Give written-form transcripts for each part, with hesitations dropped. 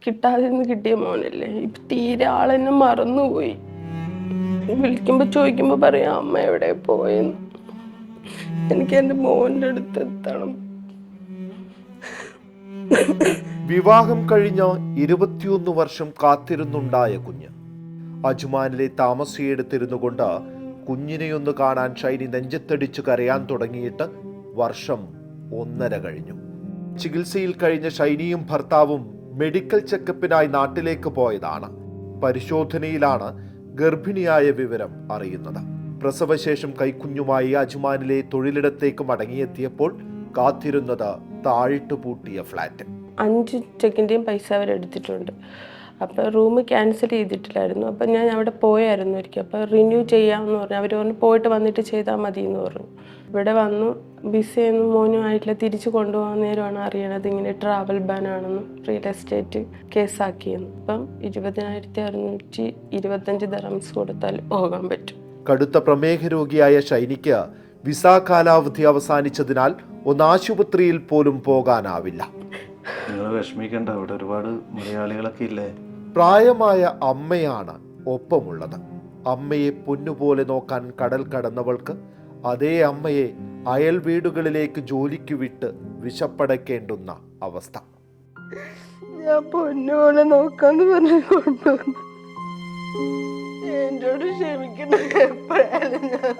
കിട്ടാതെ നിന്ന് കിട്ടിയ മോനല്ലേ. ഇപ്പം തീരെ ആളെന്നെ മറന്നുപോയി. വിളിക്കുമ്പോൾ ചോദിക്കുമ്പോൾ പറയാം അമ്മ എവിടെ പോയെന്ന്. എനിക്ക് എൻ്റെ മോൻ്റെ അടുത്ത് എത്തണം. വിവാഹം കഴിഞ്ഞ 21 വർഷം കാത്തിരുന്നുണ്ടായ കുഞ്ഞ്. അജ്മാനിലെ താമസിയെടുത്തിരുന്നു കൊണ്ട് കുഞ്ഞിനെയൊന്ന് കാണാൻ ഷൈനി നെഞ്ചത്തടിച്ചു കരയാൻ തുടങ്ങിയിട്ട് വർഷം 1.5 കഴിഞ്ഞു. ചികിത്സയിൽ കഴിഞ്ഞ ഷൈനിയും ഭർത്താവും മെഡിക്കൽ ചെക്കപ്പിനായി നാട്ടിലേക്ക് പോയതാണ്. പരിശോധനയിലാണ് ഗർഭിണിയായ വിവരം അറിയുന്നത്. പ്രസവശേഷം കൈക്കുഞ്ഞുമായി അജ്മാനിലെ തൊഴിലിടത്തേക്ക് മടങ്ങിയെത്തിയപ്പോൾ കാത്തിരുന്നത് താഴിട്ട് പൂട്ടിയ ഫ്ലാറ്റ്. 5 ചെക്കിൻ്റെയും പൈസ അവരെടുത്തിട്ടുണ്ട്. അപ്പോൾ റൂം ക്യാൻസൽ ചെയ്തിട്ടില്ലായിരുന്നു. അപ്പം ഞാൻ അവിടെ പോയായിരുന്നു ഒരിക്കൽ. അപ്പോൾ റിന്യൂ ചെയ്യാമെന്ന് പറഞ്ഞു. അവർ പറഞ്ഞു പോയിട്ട് വന്നിട്ട് ചെയ്താൽ മതി എന്ന് പറഞ്ഞു. ഇവിടെ വന്നു ബിസിയൊന്നും മോനും ആയിട്ടില്ല. തിരിച്ചു കൊണ്ടുപോകാൻ നേരമാണ് അറിയണത് ഇങ്ങനെ ട്രാവൽ ബാൻ ആണെന്നും റിയൽ എസ്റ്റേറ്റ് കേസാക്കിയെന്ന്. അപ്പം 20,625 ദിർഹംസ് കൊടുത്താൽ പോകാൻ പറ്റും. കടുത്ത പ്രമേഹ രോഗിയായ ഷൈനിക്ക് വിസ കാലാവധി അവസാനിച്ചതിനാൽ ഒന്ന് ആശുപത്രിയിൽ പോലും പോകാനാവില്ല. നിങ്ങൾ വിഷമിക്കണ്ട, അവിടെ ഒരുപാട് മലയാളികളൊക്കെ ഇല്ലേ. പ്രായമായ അമ്മയാണ് ഒപ്പമുള്ളത്. അമ്മയെ പൊന്നുപോലെ നോക്കാൻ കടൽ കടന്നവൾക്ക് അതേ അമ്മയെ അയൽ വീടുകളിലേക്ക് ജോലിക്ക് വിട്ട് വിശപ്പടയ്ക്കേണ്ടുന്ന അവസ്ഥ. ഞാൻ പൊന്നുപോലെ നോക്കാന്ന് പറഞ്ഞു കൊണ്ടുവന്നു. എന്നോട് ക്ഷമിക്കണം. എപ്പോഴായാലും ഞാൻ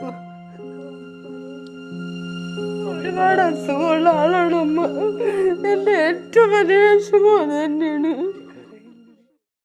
ഒരുപാട് അസുഖമുള്ള ആളാണ് അമ്മ. എൻ്റെ ഏറ്റവും വലിയ വിഷമം അത് തന്നെയാണ്.